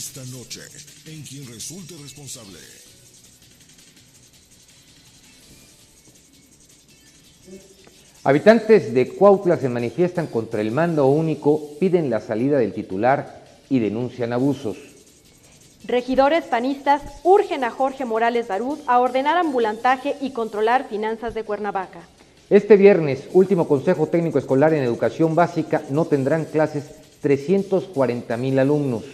Esta noche, en Quien Resulte Responsable. Habitantes de Cuautla se manifiestan contra el mando único, piden la salida del titular y denuncian abusos. Regidores panistas urgen a Jorge Morales Barús a ordenar ambulantaje y controlar finanzas de Cuernavaca. Este viernes, último Consejo Técnico Escolar en Educación Básica, no tendrán clases 340,000 alumnos.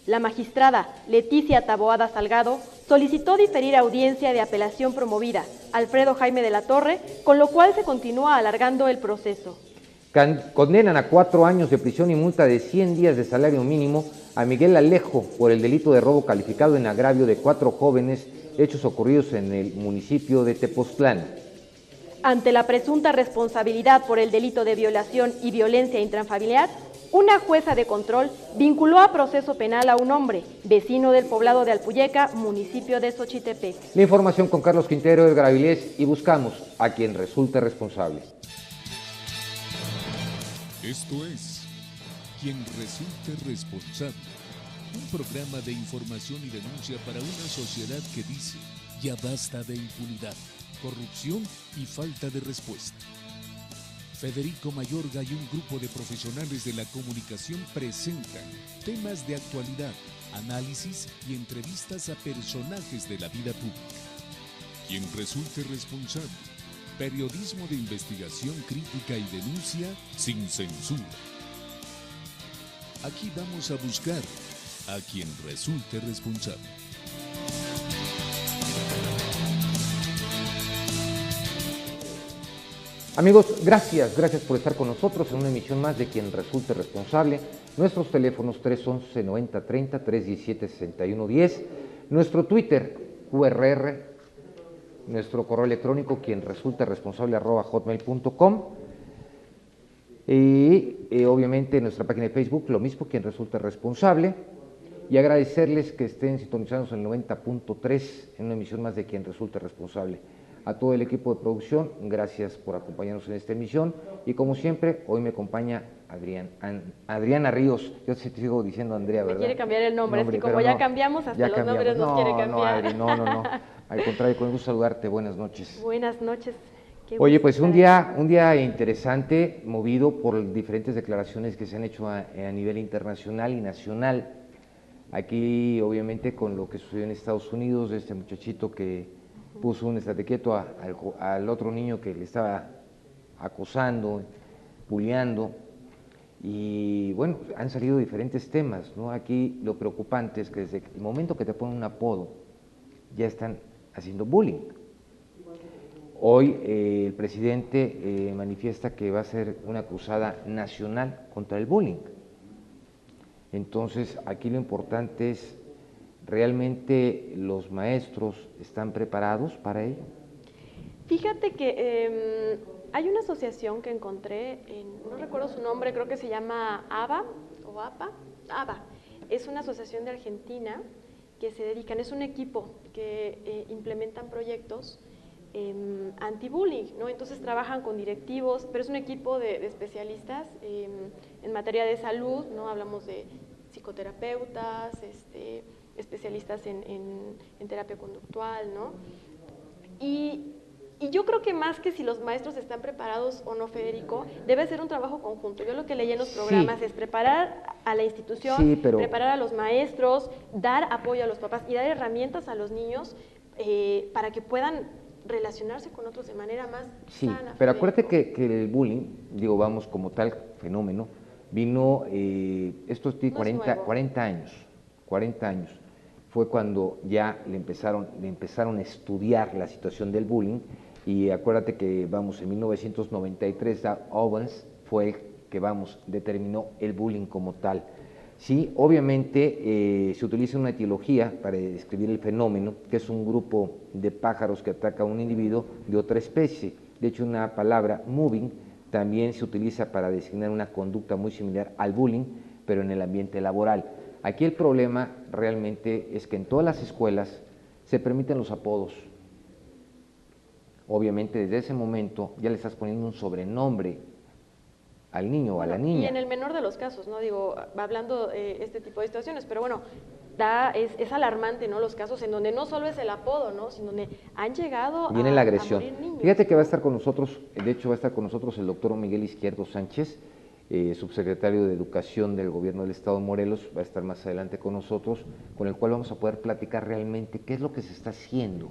La magistrada Leticia Taboada Salgado solicitó diferir audiencia de apelación promovida Alfredo Jaime de la Torre, con lo cual se continúa alargando el proceso. Condenan a 4 años de prisión y multa de 100 días de salario mínimo a Miguel Alejo por el delito de robo calificado en agravio de 4 jóvenes, hechos ocurridos en el municipio de Tepoztlán. Ante la presunta responsabilidad por el delito de violación y violencia intrafamiliar, una jueza de control vinculó a proceso penal a un hombre, vecino del poblado de Alpuyeca, municipio de Xochitepec. La información con Carlos Quintero, Edgar Avilés, y buscamos a quien resulte responsable. Esto es Quien Resulte Responsable, un programa de información y denuncia para una sociedad que dice: ya basta de impunidad, corrupción y falta de respuesta. Federico Mayorga y un grupo de profesionales de la comunicación presentan temas de actualidad, análisis y entrevistas a personajes de la vida pública. Quien resulte responsable, periodismo de investigación crítica y denuncia sin censura. Aquí vamos a buscar a quien resulte responsable. Amigos, gracias por estar con nosotros en una emisión más de Quien Resulte Responsable. Nuestros teléfonos 311-9030, 317-6110, nuestro Twitter, QRR, nuestro correo electrónico, @hotmail.com, y obviamente nuestra página de Facebook, lo mismo, Quien Resulte Responsable, y agradecerles que estén sintonizados en el 90.3 en una emisión más de Quien Resulte Responsable. A todo el equipo de producción, gracias por acompañarnos en esta emisión, y como siempre, hoy me acompaña Adriana Ríos. Yo te sigo diciendo Andrea, ¿verdad? Me quiere cambiar el nombre, es que como ya cambiamos, hasta los nombres nos quiere cambiar. No, Adri, no. Al contrario, con gusto saludarte, buenas noches. Buenas noches. Oye, pues un día interesante, movido por diferentes declaraciones que se han hecho a nivel internacional y nacional. Aquí, obviamente, con lo que sucedió en Estados Unidos, de este muchachito que puso un estate quieto al otro niño que le estaba acosando, bulleando, y bueno, han salido diferentes temas, ¿no? Aquí lo preocupante es que desde el momento que te ponen un apodo, ya están haciendo bullying. Hoy el presidente manifiesta que va a ser una cruzada nacional contra el bullying. Entonces, aquí lo importante es, ¿realmente los maestros están preparados para ello? Fíjate que hay una asociación que encontré, no recuerdo su nombre, creo que se llama ABA o APA. ABA. Es una asociación de Argentina que se dedican, es un equipo que implementan proyectos anti-bullying, ¿no? Entonces trabajan con directivos, pero es un equipo de especialistas en materia de salud, ¿no? Hablamos de psicoterapeutas, especialistas en terapia conductual, ¿no? Y yo creo que más que si los maestros están preparados o no, Federico, debe ser un trabajo conjunto. Yo lo que leí en los programas es preparar a la institución, preparar a los maestros, dar apoyo a los papás y dar herramientas a los niños para que puedan relacionarse con otros de manera más sana. Pero acuérdate que el bullying, vamos, como tal fenómeno, vino, estos 40 años, fue cuando ya le empezaron a estudiar la situación del bullying, y acuérdate que, vamos, en 1993 Owens fue el que, determinó el bullying como tal. Sí, obviamente se utiliza una etiología para describir el fenómeno, que es un grupo de pájaros que ataca a un individuo de otra especie. De hecho, una palabra, moving, también se utiliza para designar una conducta muy similar al bullying, pero en el ambiente laboral. Aquí el problema realmente es que en todas las escuelas se permiten los apodos. Obviamente, desde ese momento ya le estás poniendo un sobrenombre al niño o a la niña. Y en el menor de los casos, ¿no? Digo, hablando de este tipo de situaciones, pero bueno, es alarmante, ¿no? Los casos en donde no solo es el apodo, ¿no? Sino donde han llegado viene la agresión. a morir niños. Fíjate que va a estar con nosotros, de hecho va a estar con nosotros el doctor Miguel Izquierdo Sánchez, subsecretario de Educación del Gobierno del Estado de Morelos, va a estar más adelante con nosotros, con el cual vamos a poder platicar realmente qué es lo que se está haciendo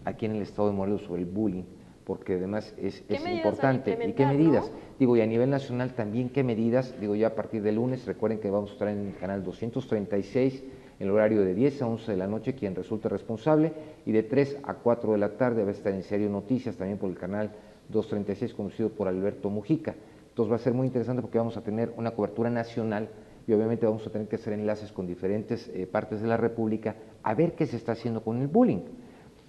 aquí en el Estado de Morelos sobre el bullying, porque además es importante. ¿Y qué medidas? ¿No? Digo, y a nivel nacional también, ¿qué medidas? Digo, ya a partir del lunes, recuerden que vamos a estar en el canal 236, en el horario de 10 a 11 de la noche, quien resulte responsable, y de 3 a 4 de la tarde va a estar en Serio Noticias, también por el canal 236, conducido por Alberto Mujica. Entonces va a ser muy interesante porque vamos a tener una cobertura nacional y obviamente vamos a tener que hacer enlaces con diferentes partes de la República a ver qué se está haciendo con el bullying.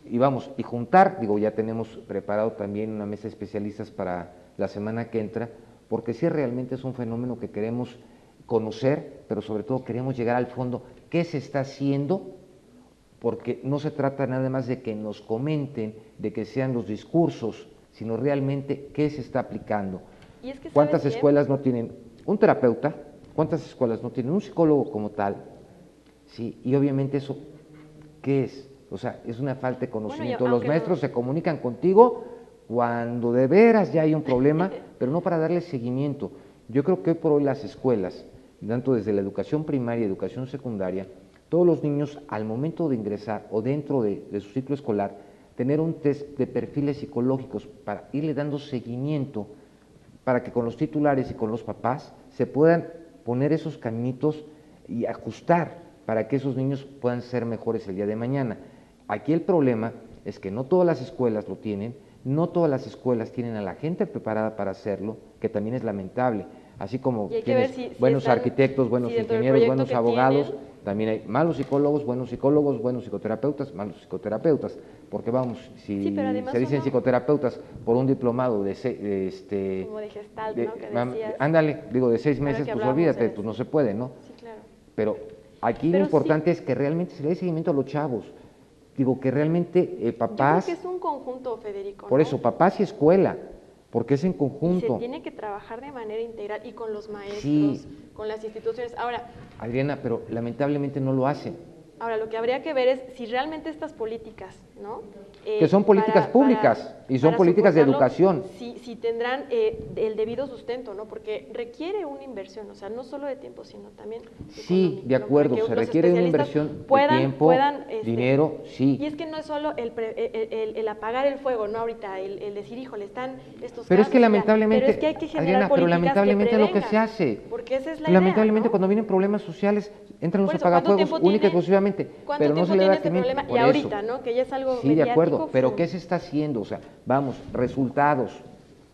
Y vamos, y juntar, digo, ya tenemos preparado también una mesa de especialistas para la semana que entra, porque sí realmente es un fenómeno que queremos conocer, pero sobre todo queremos llegar al fondo, qué se está haciendo, porque no se trata nada más de que nos comenten, de que sean los discursos, sino realmente qué se está aplicando. ¿Y es que ¿Cuántas escuelas no tienen un terapeuta? ¿Cuántas escuelas no tienen un psicólogo como tal? Sí, y obviamente eso, ¿qué es? O sea, es una falta de conocimiento. Bueno, los maestros se comunican contigo cuando de veras ya hay un problema, pero no para darle seguimiento. Yo creo que hoy por hoy las escuelas, tanto desde la educación primaria y educación secundaria, todos los niños al momento de ingresar o dentro de su ciclo escolar, tener un test de perfiles psicológicos para irle dando seguimiento, para que con los titulares y con los papás se puedan poner esos caminitos y ajustar para que esos niños puedan ser mejores el día de mañana. Aquí el problema es que no todas las escuelas lo tienen, no todas las escuelas tienen a la gente preparada para hacerlo, que también es lamentable. Así como tienes buenos arquitectos, buenos ingenieros, buenos abogados, también hay malos psicólogos, buenos psicoterapeutas, malos psicoterapeutas, porque vamos, si se dicen psicoterapeutas por un diplomado de como de Gestalt, ¿no? Que decías. Ándale, digo, de 6 meses, pues olvídate, pues no se puede, ¿no? Sí, claro. Pero aquí lo importante es que realmente se le dé seguimiento a los chavos. Digo, que realmente papás… Yo creo que es un conjunto, Federico, Por eso, papás y escuela, porque es en conjunto. Y se tiene que trabajar de manera integral y con los maestros, sí, con las instituciones. Ahora… Adriana, pero lamentablemente no lo hacen. Ahora, lo que habría que ver es si realmente estas políticas, ¿no? Que son políticas públicas y son políticas de educación. Si tendrán el debido sustento, ¿no? Porque requiere una inversión, o sea, no solo de tiempo, sino también sí, de acuerdo, se requiere una inversión de tiempo, dinero, sí. Y es que no es solo el apagar el fuego, ¿no? Ahorita, el decir, híjole, están estos pero casos, es que lamentablemente, pero es que hay que generar Adriana, pero lamentablemente que lo que se hace. Porque esa es la lamentablemente idea, ¿no? cuando vienen problemas sociales, entran los apagafuegos única y exclusivamente, pero no se le da este problema? Y ahorita, ¿no? Que ya es algo sí, de acuerdo, pero ¿qué se está haciendo? O sea, vamos, resultados.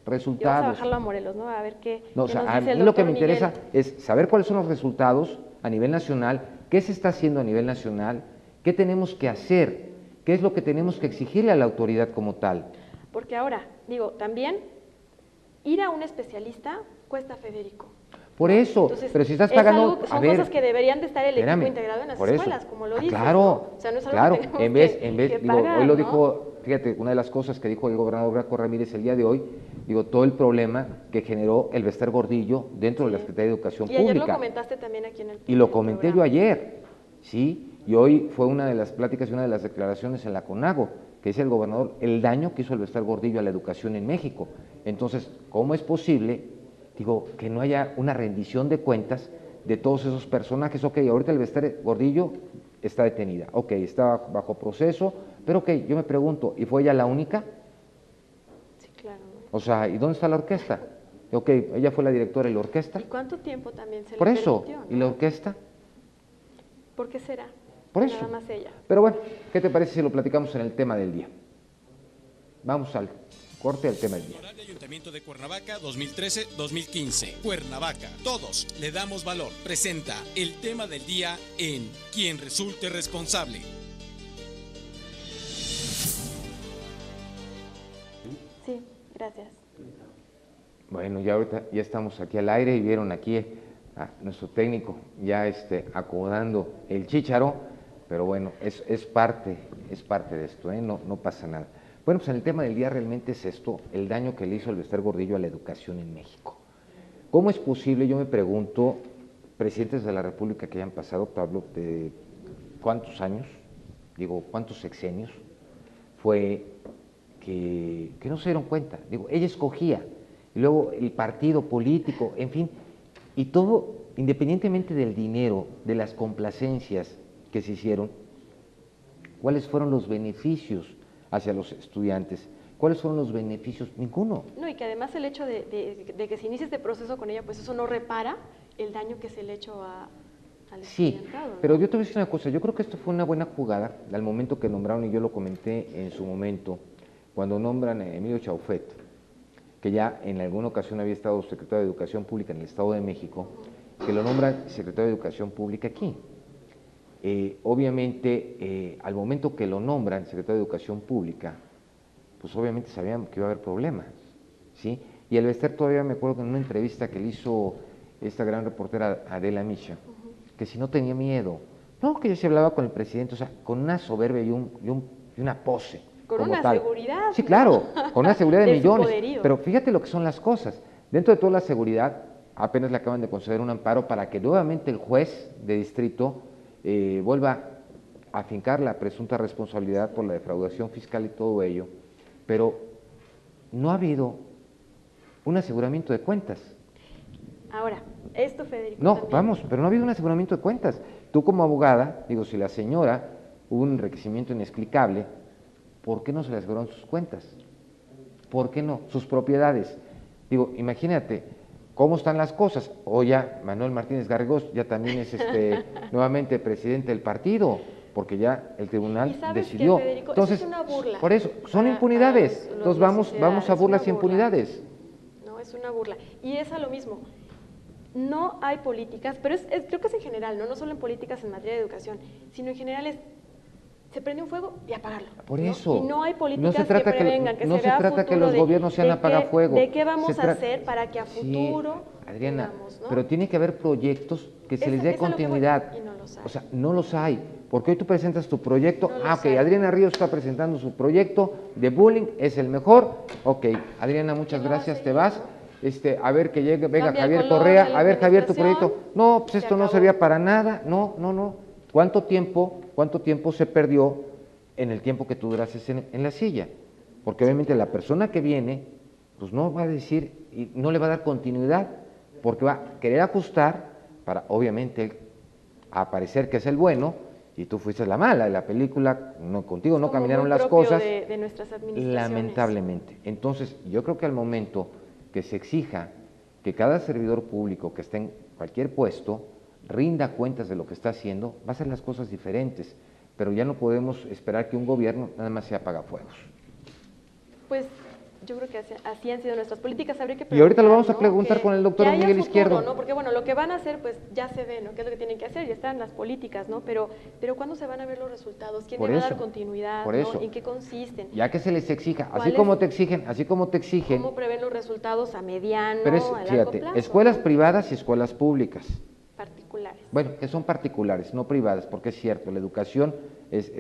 Y vamos a bajarlo a Morelos, ¿no? A ver qué, no, qué o sea, nos a dice mí el lo que me doctor interesa Miguel. es saber cuáles son los resultados a nivel nacional, qué se está haciendo a nivel nacional, qué tenemos que hacer, qué es lo que tenemos que exigirle a la autoridad como tal. Porque ahora, digo, también ir a un especialista cuesta, Federico. Por eso, entonces, pero si estás pagando, son cosas que deberían de estar el equipo integrado en las escuelas, como lo dices. Claro, ¿no? O sea, no es algo claro, que en vez, que digo, pagar, hoy lo ¿no? dijo, fíjate, una de las cosas que dijo el gobernador Graco Ramírez el día de hoy, digo, todo el problema que generó el Bester Gordillo dentro de la Secretaría de Educación Pública. Y ayer lo comentaste también aquí en el y lo comenté yo ayer, ¿sí? Y hoy fue una de las pláticas y una de las declaraciones en la CONAGO, que dice el gobernador, el daño que hizo el Bester Gordillo a la educación en México. Entonces, ¿cómo es posible, digo, que no haya una rendición de cuentas de todos esos personajes? Ok, ahorita el Bester Gordillo está detenida, ok, está bajo proceso, pero ok, yo me pregunto, ¿y fue ella la única? Sí, claro. O sea, ¿y dónde está la orquesta? Ok, ella fue la directora de la orquesta. ¿Y cuánto tiempo también se Por le eso, permitió, ¿y la orquesta? ¿Por qué será? Por eso. Nada más ella. Pero bueno, ¿qué te parece si lo platicamos en el tema del día? Vamos al corte del tema del día. Ayuntamiento de Cuernavaca 2013-2015. Cuernavaca, todos le damos valor. Presenta el tema del día en Quien resulte responsable. Sí, gracias. Bueno, ya ahorita ya estamos aquí al aire y vieron aquí a nuestro técnico ya acomodando el chícharo, pero bueno, es parte de esto, no pasa nada. Bueno, pues en el tema del día realmente es esto, el daño que le hizo el Bester Gordillo a la educación en México. ¿Cómo es posible, yo me pregunto, presidentes de la República que hayan pasado, Pablo, te cuántos años, cuántos sexenios, fue que no se dieron cuenta. Ella escogía, y luego el partido político, en fin, y todo, independientemente del dinero, de las complacencias que se hicieron, ¿cuáles fueron los beneficios hacia los estudiantes? ¿Cuáles fueron los beneficios? Ninguno. No, y que además el hecho de que se inicie este proceso con ella, pues eso no repara el daño que se le ha hecho al estudiantado, ¿no? Pero yo te voy a decir una cosa, yo creo que esto fue una buena jugada al momento que nombraron, y yo lo comenté en su momento, cuando nombran a Emilio Chaufet, que ya en alguna ocasión había estado secretario de Educación Pública en el Estado de México, que lo nombran secretario de Educación Pública aquí. Obviamente, al momento que lo nombran secretario de Educación Pública, pues obviamente sabían que iba a haber problemas, ¿sí? Y el Bester todavía me acuerdo que en una entrevista que le hizo esta gran reportera Adela Micha, que si no tenía miedo, no, que yo se hablaba con el presidente, o sea, con una soberbia y una pose. Con una seguridad. Sí, claro, con una seguridad de millones. Poderío. Pero fíjate lo que son las cosas. Dentro de toda la seguridad, apenas le acaban de conceder un amparo para que nuevamente el juez de distrito vuelva a afincar la presunta responsabilidad por la defraudación fiscal y todo ello. Pero no ha habido un aseguramiento de cuentas. Ahora, esto, Federico. No, también. vamos, pero no ha habido un aseguramiento de cuentas. Tú como abogada, si la señora hubo un enriquecimiento inexplicable, ¿por qué no se le aseguraron sus cuentas? ¿Por qué no? Sus propiedades. Imagínate cómo están las cosas. O ya Manuel Martínez Garrigós ya también es nuevamente presidente del partido, porque ya el tribunal decidió. ¿Qué, Federico? Entonces, eso es una burla. Por eso, son impunidades. Entonces vamos a burlas y impunidades. No, es una burla. Y es a lo mismo. No hay políticas, pero creo que es en general, no solo en políticas en materia de educación, sino en general se prende un fuego y apagarlo. Por ¿no? eso. Y no hay políticas no se trata que prevengan, que no se vea trata futuro que los gobiernos sean apagafuego. ¿De qué vamos a hacer para que a futuro Adriana, tengamos, ¿no? pero tiene que haber proyectos que se les dé continuidad. Y no los hay. O sea, no los hay. Porque hoy tú presentas tu proyecto, No ok, Adriana Ríos está presentando su proyecto de bullying, es el mejor, ok, Adriana, muchas gracias, te vas. A ver que llegue, venga Javier Correa, a ver Javier tu proyecto. No, pues esto no servía para nada, no. ¿Cuánto tiempo se perdió en el tiempo que tú durases en la silla? Porque obviamente la persona que viene, pues no va a decir, y no le va a dar continuidad, porque va a querer ajustar para obviamente aparecer que es el bueno, y tú fuiste la mala de la película, contigo no caminaron las cosas, de nuestras administraciones. Lamentablemente. Entonces, yo creo que al momento que se exija que cada servidor público que esté en cualquier puesto rinda cuentas de lo que está haciendo, va a ser las cosas diferentes, pero ya no podemos esperar que un gobierno nada más se apagafuegos. Pues yo creo que así han sido nuestras políticas, habría que preguntar, y ahorita lo vamos a ¿no? preguntar con el doctor Miguel Izquierdo. ¿no? Porque bueno, lo que van a hacer pues ya se ve, ¿no? ¿Qué es lo que tienen que hacer? Ya están las políticas, ¿no? Pero ¿cuándo se van a ver los resultados? ¿Quién le va a dar continuidad? Por eso. ¿no? ¿En qué consisten? Ya que se les exija, así como te exigen. ¿Cómo prevén los resultados a mediano, pero a largo plazo? Escuelas privadas y escuelas públicas. Particulares. Bueno, que son particulares, no privadas, porque es cierto, la educación es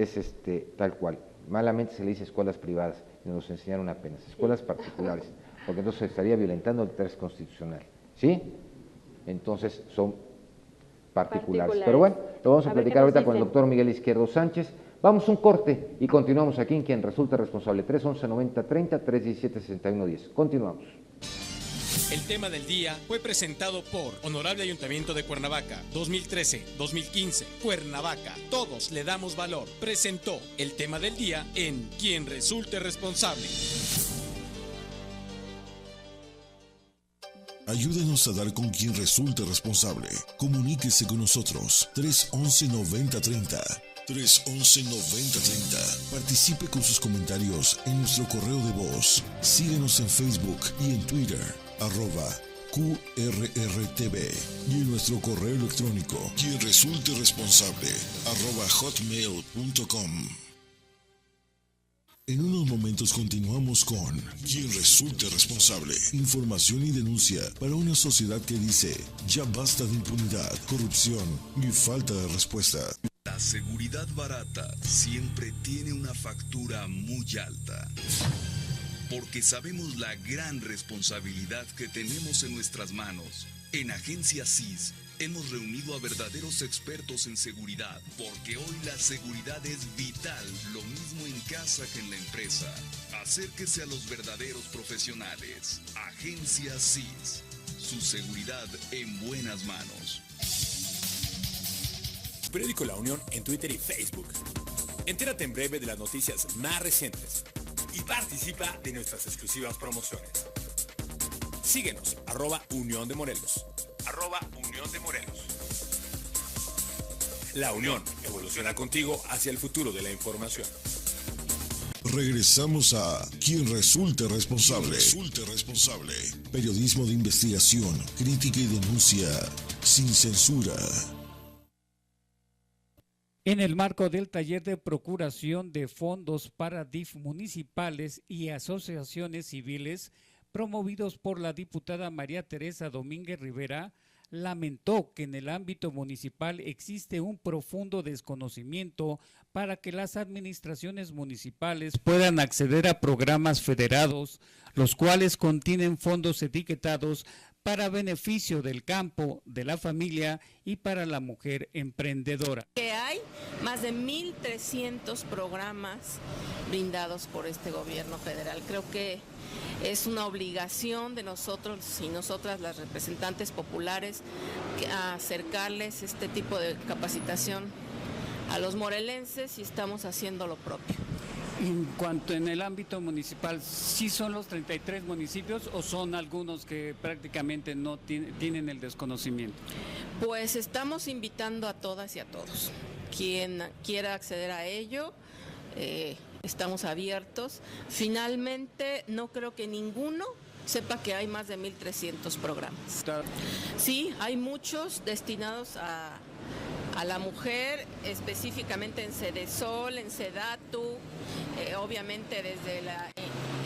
tal cual. Malamente se le dice escuelas privadas, y nos enseñaron apenas, escuelas particulares, porque entonces se estaría violentando el derecho constitucional, ¿sí? Entonces son particulares. Pero bueno, lo vamos a platicar ahorita con el doctor Miguel Izquierdo Sánchez. Vamos un corte y continuamos aquí en Quien Resulta Responsable, 311-9030, 317-6110. Continuamos. El tema del día fue presentado por Honorable Ayuntamiento de Cuernavaca, 2013-2015, Cuernavaca, todos le damos valor. Presentó el tema del día en Quien Resulte Responsable. Ayúdenos a dar con quien resulte responsable. Comuníquese con nosotros, 311-9030. 311-9030. Participe con sus comentarios en nuestro correo de voz. Síguenos en Facebook y en Twitter, @QRRTV, y en nuestro correo electrónico, quien resulte responsable, @hotmail.com. En unos momentos continuamos con Quien Resulte Responsable. Información y denuncia para una sociedad que dice, ya basta de impunidad, corrupción y falta de respuesta. La seguridad barata siempre tiene una factura muy alta. Porque sabemos la gran responsabilidad que tenemos en nuestras manos. En Agencia CIS hemos reunido a verdaderos expertos en seguridad, porque hoy la seguridad es vital, lo mismo en casa que en la empresa. Acérquese a los verdaderos profesionales. Agencia CIS. Su seguridad en buenas manos. Periódico La Unión en Twitter y Facebook. Entérate en breve de las noticias más recientes y participa de nuestras exclusivas promociones. Síguenos, @Unión de Morelos. @Unión de Morelos. La Unión evoluciona contigo hacia el futuro de la información. Regresamos a Quien Resulte Responsable. Periodismo de investigación, crítica y denuncia sin censura. En el marco del taller de procuración de fondos para DIF municipales y asociaciones civiles, promovidos por la diputada María Teresa Domínguez Rivera, lamentó que en el ámbito municipal existe un profundo desconocimiento para que las administraciones municipales puedan acceder a programas federados, los cuales contienen fondos etiquetados para beneficio del campo, de la familia y para la mujer emprendedora. Que hay más de 1,300 programas brindados por este gobierno federal. Creo que es una obligación de nosotros y nosotras, las representantes populares, a acercarles este tipo de capacitación a los morelenses y estamos haciendo lo propio. En cuanto en el ámbito municipal, ¿sí son los 33 municipios o son algunos que prácticamente no tienen el desconocimiento? Pues estamos invitando a todas y a todos. Quien quiera acceder a ello, estamos abiertos. Finalmente, no creo que ninguno sepa que hay más de 1,300 programas. Sí, hay muchos destinados a la mujer, específicamente en Cedesol, en Sedatu, obviamente desde el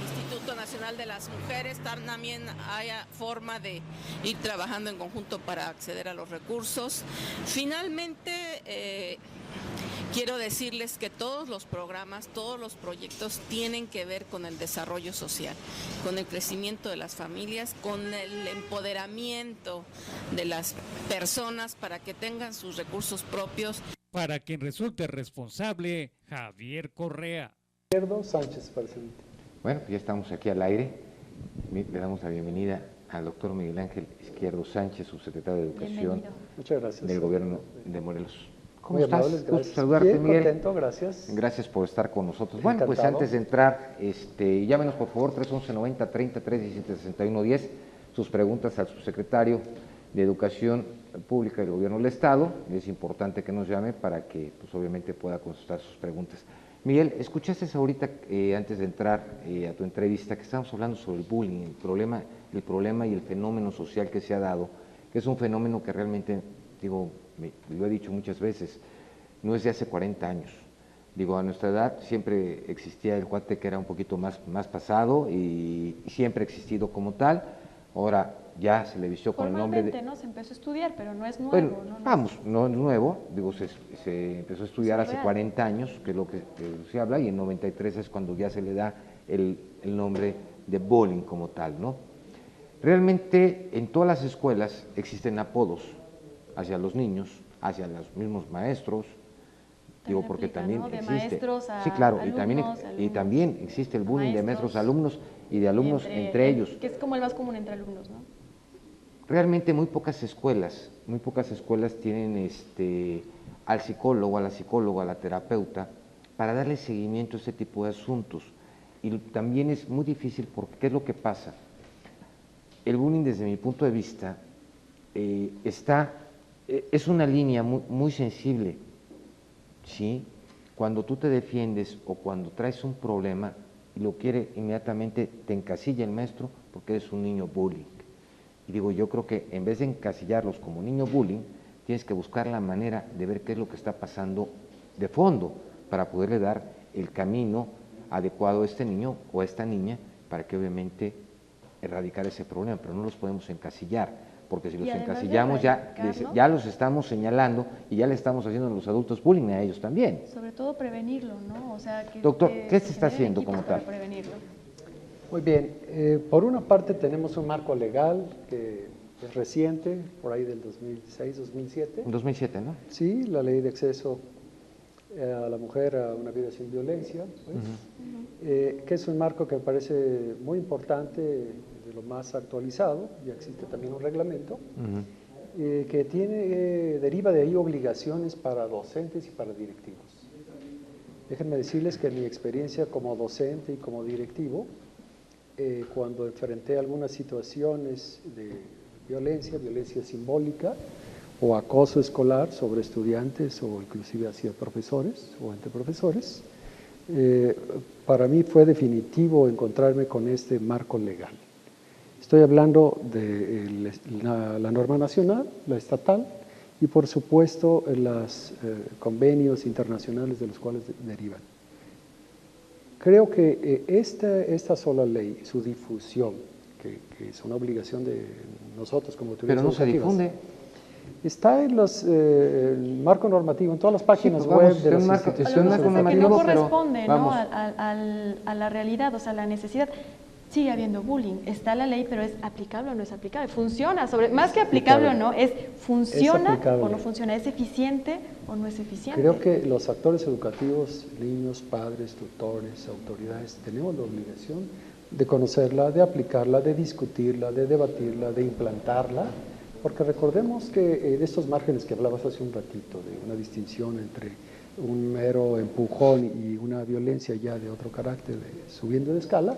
Instituto Nacional de las Mujeres, también hay forma de ir trabajando en conjunto para acceder a los recursos. Finalmente, quiero decirles que todos los programas, todos los proyectos tienen que ver con el desarrollo social, con el crecimiento de las familias, con el empoderamiento de las personas para que tengan sus recursos propios. Para quien resulte responsable, Javier Correa. Sánchez, presidente. Bueno, pues ya estamos aquí al aire. Le damos la bienvenida al doctor Miguel Ángel Izquierdo Sánchez, subsecretario de Educación del Gobierno de Morelos. ¿Cómo estás? Amables, Gusto saludarte, bien, Miguel. Contento, gracias. Gracias por estar con nosotros. Encantado. Bueno, pues antes de entrar, llámenos por favor 311-90-30-317-6110, sus preguntas al subsecretario de Educación Pública del Gobierno del Estado. Es importante que nos llame para que, pues obviamente, pueda contestar sus preguntas. Miguel, escuchaste ahorita, antes de entrar a tu entrevista, que estábamos hablando sobre el bullying, el problema y el fenómeno social que se ha dado, que es un fenómeno que realmente, digo, lo he dicho muchas veces, no es de hace 40 años. Digo, a nuestra edad siempre existía el cuate que era un poquito más pasado y siempre ha existido como tal. Ahora ya se le vistió con el nombre de… ¿no? Se empezó a estudiar, pero no es nuevo. Bueno, no no es nuevo, digo, se empezó a estudiar hace 40 años, que es lo que se habla, y en 93 es cuando ya se le da el nombre de bullying como tal, ¿no? Realmente en todas las escuelas existen apodos hacia los niños, hacia los mismos maestros, digo, porque también ¿no? De existe… maestros a sí, claro, alumnos, y también existe el bullying de maestros a alumnos y de alumnos entre ellos. Que es como el más común entre alumnos, ¿no? Realmente muy pocas escuelas tienen al psicólogo, a la psicóloga, a la terapeuta, para darle seguimiento a este tipo de asuntos. Y también es muy difícil porque, ¿qué es lo que pasa? El bullying, desde mi punto de vista, es una línea muy sensible, ¿sí? Cuando tú te defiendes o cuando traes un problema y lo quiere inmediatamente, te encasilla el maestro porque eres un niño bullying. Y digo, yo creo que en vez de encasillarlos como niño bullying, tienes que buscar la manera de ver qué es lo que está pasando de fondo para poderle dar el camino adecuado a este niño o a esta niña para que obviamente erradicar ese problema, pero no los podemos encasillar, porque si los encasillamos ya los estamos señalando y ya le estamos haciendo a los adultos bullying a ellos también. Sobre todo prevenirlo, ¿no? O sea, Doctor, ¿qué se está haciendo como tal? Prevenirlo. Muy bien, por una parte tenemos un marco legal que es reciente, por ahí del 2006, 2007. En 2007, ¿no? Sí, la ley de acceso a la mujer a una vida sin violencia, pues, que es un marco que me parece muy importante, de lo más actualizado. Ya existe también un reglamento que deriva de ahí obligaciones para docentes y para directivos. Déjenme decirles que en mi experiencia como docente y como directivo, cuando enfrenté algunas situaciones de violencia simbólica o acoso escolar sobre estudiantes o inclusive hacia profesores o entre profesores, para mí fue definitivo encontrarme con este marco legal. Estoy hablando de la norma nacional, la estatal, y por supuesto los convenios internacionales de los cuales derivan. Creo que esta sola ley, su difusión, que es una obligación de nosotros como autoridades educativas. Pero no se difunde. Está en el marco normativo, en todas las páginas web de las instituciones. Que no corresponde, ¿no?, a la realidad, o sea, la necesidad. Sigue habiendo bullying, está la ley, pero ¿es aplicable o no es aplicable? ¿Funciona? Más que aplicable o no, ¿funciona o no funciona? ¿Es eficiente o no es eficiente? Creo que los actores educativos, niños, padres, tutores, autoridades, tenemos la obligación de conocerla, de aplicarla, de discutirla, de debatirla, de implantarla, porque recordemos que de estos márgenes que hablabas hace un ratito, de una distinción entre un mero empujón y una violencia ya de otro carácter, subiendo de escala,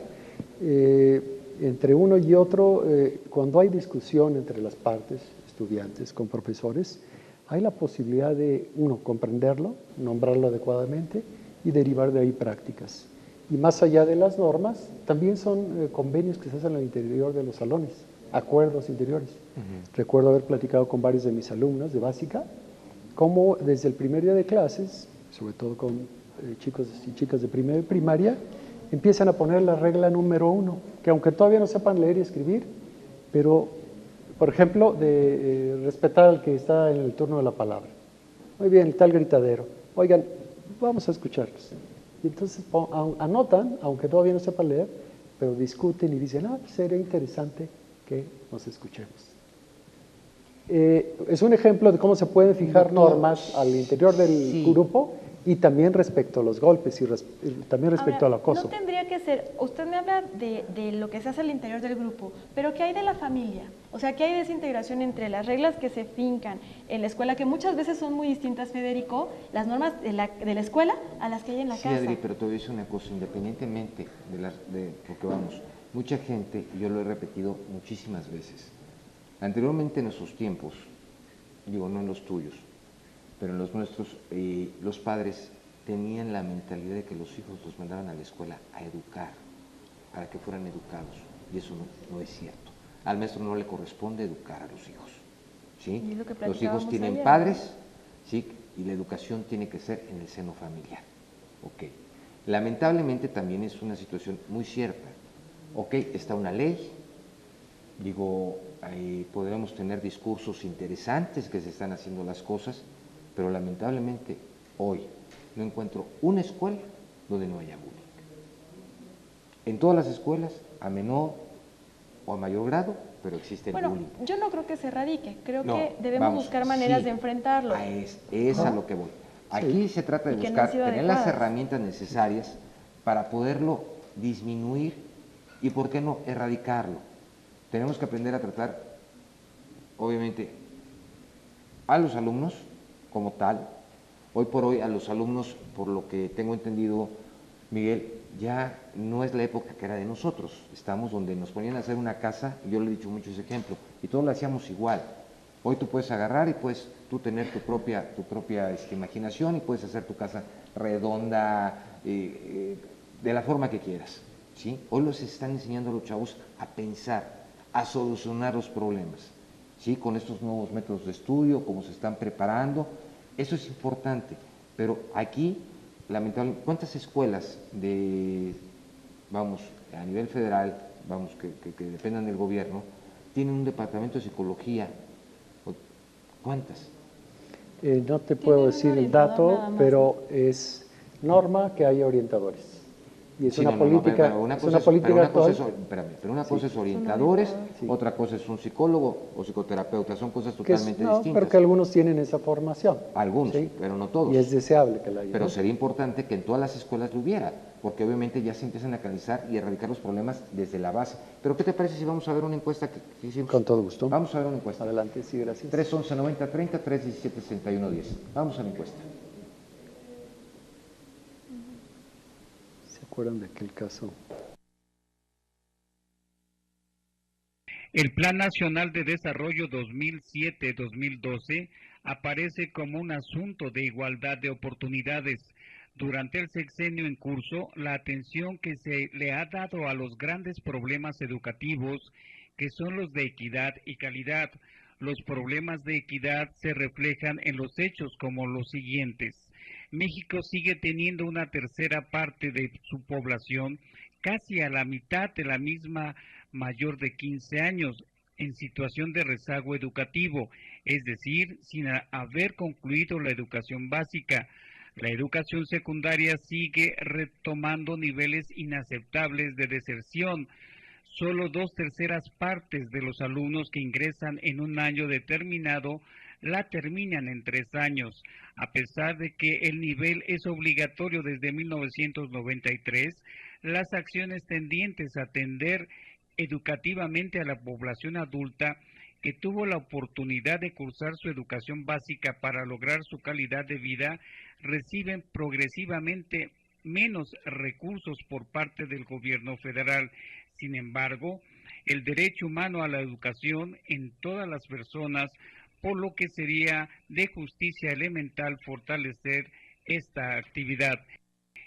entre uno y otro, cuando hay discusión entre las partes, estudiantes con profesores, hay la posibilidad de, uno, comprenderlo, nombrarlo adecuadamente y derivar de ahí prácticas. Y más allá de las normas, también son convenios que se hacen al interior de los salones, acuerdos interiores. Recuerdo haber platicado con varios de mis alumnas de básica, cómo desde el primer día de clases, sobre todo con chicos y chicas de primera y primaria, empiezan a poner la regla número 1, que aunque todavía no sepan leer y escribir, pero, por ejemplo, de respetar al que está en el turno de la palabra. Muy bien, tal gritadero. Oigan, vamos a escucharlos. Y entonces anotan, aunque todavía no sepan leer, pero discuten y dicen, sería interesante que nos escuchemos. Es un ejemplo de cómo se pueden fijar normas al interior del grupo, y también respecto a los golpes y también respecto al acoso. No tendría que ser, usted me habla de lo que se hace al interior del grupo, pero ¿qué hay de la familia? O sea, ¿qué hay de esa integración entre las reglas que se fincan en la escuela, que muchas veces son muy distintas, Federico, las normas de la escuela a las que hay en la casa? Sí, Adri, pero te voy a decir una cosa, independientemente porque vamos, mucha gente, yo lo he repetido muchísimas veces, anteriormente en nuestros tiempos, digo, no en los tuyos, pero en los nuestros, los padres tenían la mentalidad de que los hijos los mandaban a la escuela a educar, para que fueran educados, y eso no es cierto. Al maestro no le corresponde educar a los hijos, ¿sí? Los hijos tienen padres, ¿sí? Y la educación tiene que ser en el seno familiar, ¿ok? Lamentablemente también es una situación muy cierta, ¿ok? Está una ley, digo, podremos tener discursos interesantes que se están haciendo las cosas, pero lamentablemente hoy no encuentro una escuela donde no haya bullying. En todas las escuelas, a menor o a mayor grado, pero existe el bullying. Yo no creo que se erradique, creo que debemos buscar maneras de enfrentarlo. Es a lo que voy. Aquí se trata de buscar, tener las herramientas necesarias para poderlo disminuir y, ¿por qué no, erradicarlo? Tenemos que aprender a tratar, obviamente, a los alumnos como tal. Hoy por hoy a los alumnos, por lo que tengo entendido, Miguel, ya no es la época que era de nosotros. Estamos donde nos ponían a hacer una casa, y yo le he dicho mucho ese ejemplo, y todos lo hacíamos igual. Hoy tú puedes agarrar y puedes tú tener tu propia imaginación y puedes hacer tu casa redonda, de la forma que quieras, ¿sí? Hoy los están enseñando a los chavos a pensar, a solucionar los problemas, ¿sí? Con estos nuevos métodos de estudio, cómo se están preparando. Eso es importante, pero aquí, lamentablemente, ¿cuántas escuelas a nivel federal, que dependan del gobierno, tienen un departamento de psicología? ¿Cuántas? No te puedo decir el dato, pero es norma que haya orientadores. Y es Sí, una no, no, política, pero una es cosa una es- política pero una cosa actual. es- espérame, pero una cosa es orientadores, Sí. otra cosa es un psicólogo o psicoterapeuta, son cosas Que es- totalmente no, distintas. pero que algunos tienen esa formación. Algunos, ¿sí? pero no todos. Y es deseable que la haya. Pero ¿no? sería importante que en todas las escuelas lo hubiera, porque obviamente ya se empiezan a canalizar y erradicar los problemas desde la base. Pero ¿qué te parece si vamos a ver una encuesta que hicimos? Con todo gusto. Vamos a ver una encuesta. Adelante, sí, gracias. 311-9030, 317-6110. Vamos a la encuesta. ¿Se acuerdan de aquel caso? El Plan Nacional de Desarrollo 2007-2012 aparece como un asunto de igualdad de oportunidades. Durante el sexenio en curso, la atención que se le ha dado a los grandes problemas educativos, que son los de equidad y calidad. Los problemas de equidad se reflejan en los hechos como los siguientes. México sigue teniendo una tercera parte de su población, casi a la mitad de la misma mayor de 15 años, en situación de rezago educativo, es decir, sin haber concluido la educación básica. La educación secundaria sigue retomando niveles inaceptables de deserción. Solo 2/3 partes de los alumnos que ingresan en un año determinado la terminan en 3 años. A pesar de que el nivel es obligatorio desde 1993, las acciones tendientes a atender educativamente a la población adulta que tuvo la oportunidad de cursar su educación básica para lograr su calidad de vida, reciben progresivamente menos recursos por parte del gobierno federal. Sin embargo, el derecho humano a la educación en todas las personas, por lo que sería de justicia elemental fortalecer esta actividad.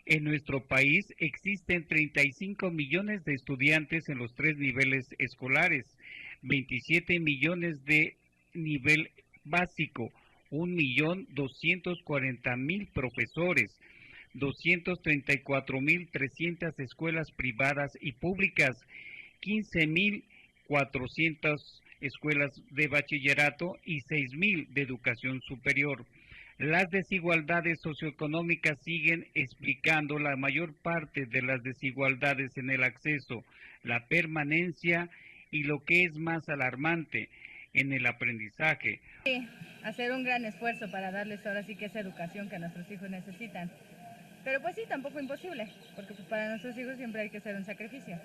En nuestro país existen 35 millones de estudiantes en los 3 niveles escolares, 27 millones de nivel básico, 1.240.000 profesores, 234.300 escuelas privadas y públicas, 15.400 escuelas de bachillerato y 6.000 de educación superior. Las desigualdades socioeconómicas siguen explicando la mayor parte de las desigualdades en el acceso, la permanencia y lo que es más alarmante, en el aprendizaje. Sí, hacer un gran esfuerzo para darles ahora sí que esa educación que nuestros hijos necesitan. Pero pues sí, tampoco imposible, porque pues para nuestros hijos siempre hay que hacer un sacrificio.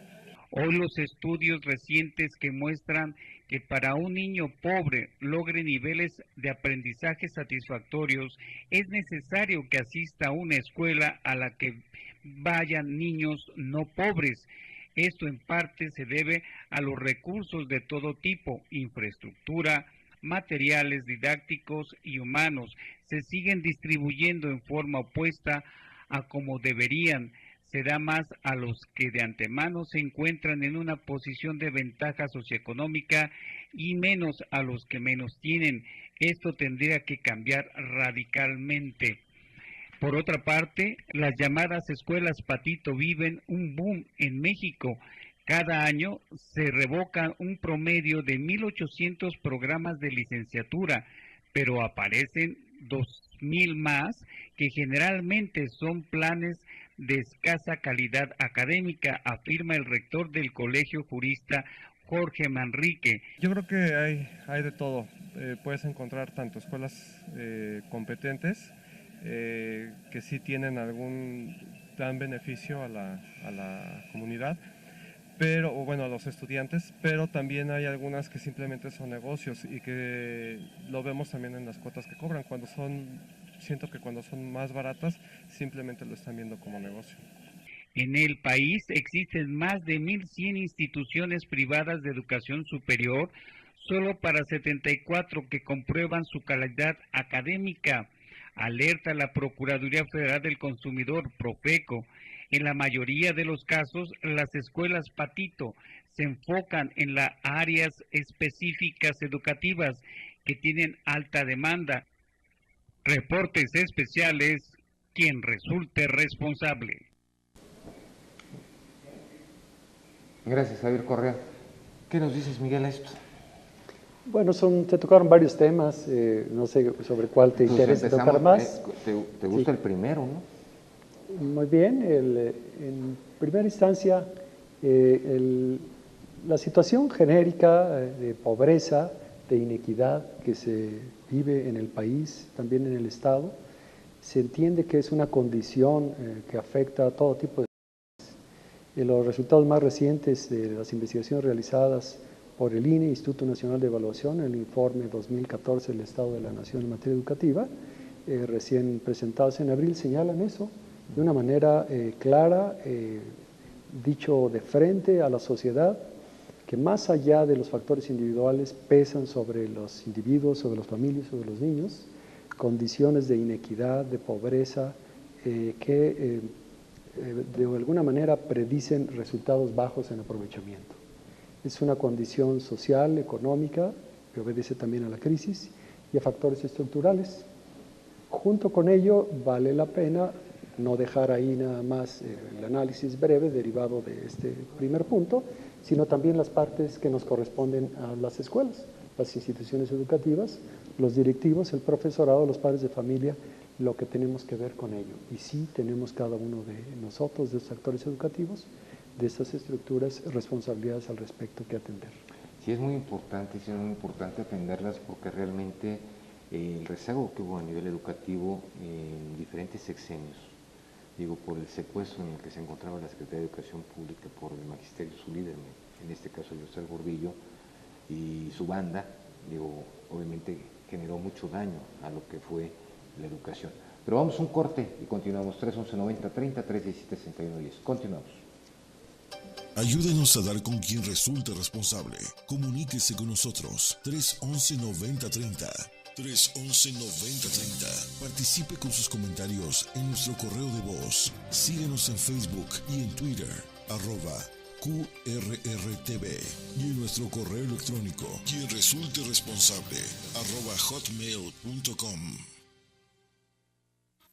Hoy los estudios recientes que muestran que para un niño pobre logre niveles de aprendizaje satisfactorios, es necesario que asista a una escuela a la que vayan niños no pobres. Esto en parte se debe a los recursos de todo tipo, infraestructura, materiales didácticos y humanos, se siguen distribuyendo en forma opuesta a como deberían. Se da más a los que de antemano se encuentran en una posición de ventaja socioeconómica y menos a los que menos tienen. Esto tendría que cambiar radicalmente. Por otra parte, las llamadas escuelas patito viven un boom en México. Cada año se revocan un promedio de 1.800 programas de licenciatura, pero aparecen 2.000 más que generalmente son planes de escasa calidad académica, afirma el rector del Colegio Jurista Jorge Manrique. Yo creo que hay de todo. Puedes encontrar tanto escuelas competentes que sí tienen algún gran beneficio a la comunidad, pero, o bueno, a los estudiantes, pero también hay algunas que simplemente son negocios y que lo vemos también en las cuotas que cobran. Siento que cuando son más baratas, simplemente lo están viendo como negocio. En el país existen más de 1.100 instituciones privadas de educación superior, solo para 74 que comprueban su calidad académica. Alerta la Procuraduría Federal del Consumidor, Profeco. En la mayoría de los casos, las escuelas patito se enfocan en las áreas específicas educativas que tienen alta demanda. Reportes especiales, quien resulte responsable. Gracias, Javier Correa. ¿Qué nos dices, Miguel, a esto? Bueno, te tocaron varios temas, no sé sobre cuál te interesa tocar más. ¿Te gusta el primero, no? Muy bien, en primera instancia, la situación genérica de pobreza, de inequidad que se vive en el país, también en el Estado, se entiende que es una condición que afecta a todo tipo de personas. Los resultados más recientes de las investigaciones realizadas por el INE, Instituto Nacional de Evaluación, el informe 2014 del Estado de la Nación en materia educativa, recién presentados en abril, señalan eso de una manera clara, dicho de frente a la sociedad, que más allá de los factores individuales pesan sobre los individuos, sobre las familias, sobre los niños, condiciones de inequidad, de pobreza, que de alguna manera predicen resultados bajos en aprovechamiento. Es una condición social, económica, que obedece también a la crisis y a factores estructurales. Junto con ello, vale la pena no dejar ahí nada más el análisis breve derivado de este primer punto, sino también las partes que nos corresponden a las escuelas, las instituciones educativas, los directivos, el profesorado, los padres de familia, lo que tenemos que ver con ello. Y sí tenemos cada uno de nosotros, de los actores educativos, de estas estructuras, responsabilidades al respecto que atender. Sí, es muy importante atenderlas porque realmente el rezago que hubo a nivel educativo en diferentes sexenios, digo, por el secuestro en el que se encontraba la Secretaría de Educación Pública por el magisterio, su líder, en este caso José Gordillo, y su banda, digo, obviamente generó mucho daño a lo que fue la educación. Pero vamos a un corte y continuamos. 311-90-30, 317-6110. Continuamos. Ayúdenos a dar con quien resulte responsable. Comuníquese con nosotros. 311-9030. 311-9030. Participe con sus comentarios en nuestro correo de voz. Síguenos en Facebook y en Twitter, @QRRTV, y en nuestro correo electrónico, quien resulte responsable, @hotmail.com.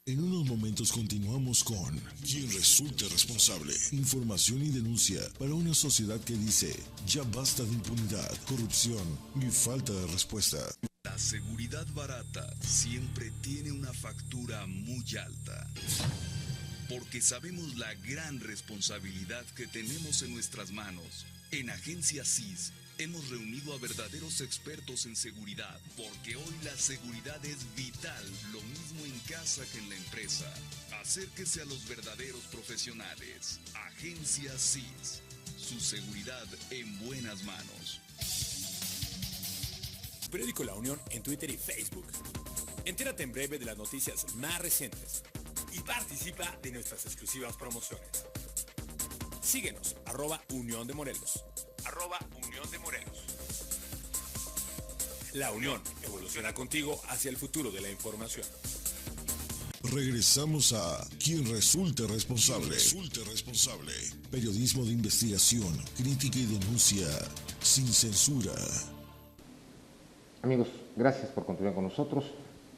En unos momentos continuamos con Quien resulte responsable. Información y denuncia para una sociedad que dice ya basta de impunidad, corrupción y falta de respuesta. La seguridad barata siempre tiene una factura muy alta. Porque sabemos la gran responsabilidad que tenemos en nuestras manos. En Agencia CIS hemos reunido a verdaderos expertos en seguridad, porque hoy la seguridad es vital, lo mismo en casa que en la empresa. Acérquese a los verdaderos profesionales. Agencia CIS, su seguridad en buenas manos. Periódico La Unión en Twitter y Facebook. Entérate en breve de las noticias más recientes y participa de nuestras exclusivas promociones. Síguenos, @Unión de Morelos. @Unión de Morelos. La Unión evoluciona contigo hacia el futuro de la información. Regresamos a Quien resulte responsable. Periodismo de investigación, crítica y denuncia sin censura. Amigos, gracias por continuar con nosotros.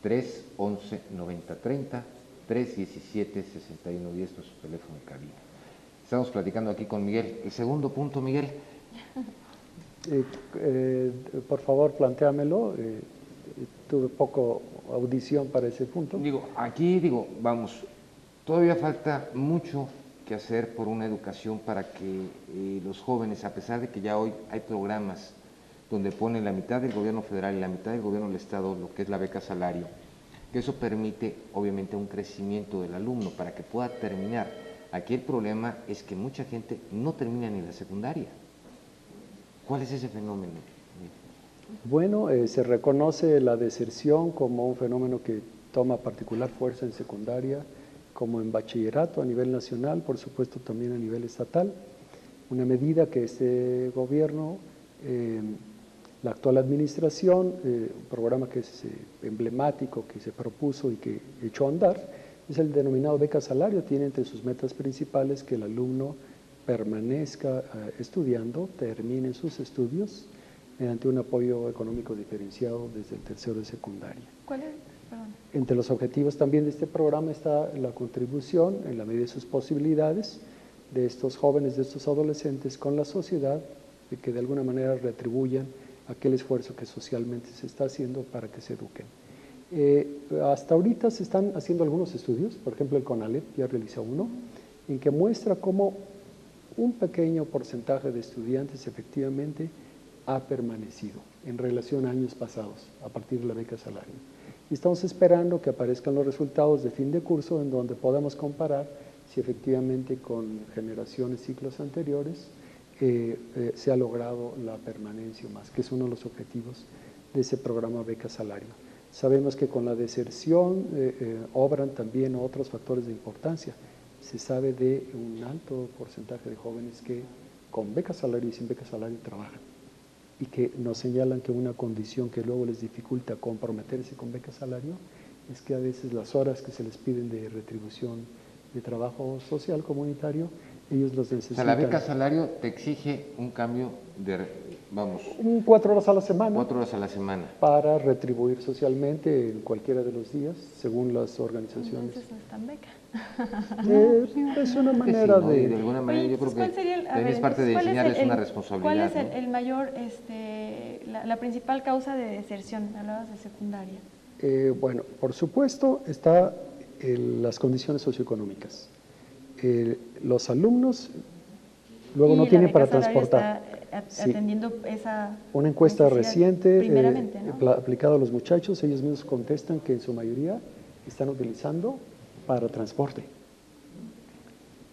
311-9030, 317-6110, nuestro teléfono de cabina. Estamos platicando aquí con Miguel. El segundo punto, Miguel. Por favor, plantéamelo. Tuve poco audición para ese punto. Vamos, todavía falta mucho que hacer por una educación para que los jóvenes, a pesar de que ya hoy hay programas donde pone la mitad del gobierno federal y la mitad del gobierno del estado, lo que es la beca salario, que eso permite obviamente un crecimiento del alumno para que pueda terminar. Aquí el problema es que mucha gente no termina ni la secundaria. ¿Cuál es ese fenómeno? Bueno, se reconoce la deserción como un fenómeno que toma particular fuerza en secundaria, como en bachillerato a nivel nacional, por supuesto también a nivel estatal. Una medida que este gobierno, la actual administración, un programa que es emblemático, que se propuso y que echó a andar, es el denominado beca salario. Tiene entre sus metas principales que el alumno permanezca estudiando, termine sus estudios mediante un apoyo económico diferenciado desde el tercero de secundaria. ¿Cuál es? Perdón. Entre los objetivos también de este programa está la contribución, en la medida de sus posibilidades, de estos jóvenes, de estos adolescentes con la sociedad, de que de alguna manera retribuyan aquel esfuerzo que socialmente se está haciendo para que se eduquen. Hasta ahorita se están haciendo algunos estudios, por ejemplo el CONALEP ya realizó uno, en que muestra cómo un pequeño porcentaje de estudiantes efectivamente ha permanecido en relación a años pasados a partir de la beca salario. Y estamos esperando que aparezcan los resultados de fin de curso en donde podamos comparar si efectivamente con generaciones, ciclos anteriores, se ha logrado la permanencia más, que es uno de los objetivos de ese programa beca salario. Sabemos que con la deserción obran también otros factores de importancia. Se sabe de un alto porcentaje de jóvenes que con beca salario y sin beca salario trabajan y que nos señalan que una condición que luego les dificulta comprometerse con beca salario es que a veces las horas que se les piden de retribución de trabajo social comunitario, ellos los necesitan. O sea, la beca salario te exige un cambio de, 4 horas a la semana. 4 horas a la semana. Para retribuir socialmente en cualquiera de los días, según las organizaciones. Entonces no es tan beca. Es una manera sí, ¿no? De alguna manera yo creo que es parte de enseñarles una responsabilidad. ¿Cuál es el mayor, la principal causa de deserción? Hablabas de secundaria. Bueno, por supuesto está las condiciones socioeconómicas. Los alumnos luego no tienen para transportar. Está atendiendo esa una encuesta reciente ¿no? aplicada a los muchachos, ellos mismos contestan que en su mayoría están utilizando para transporte.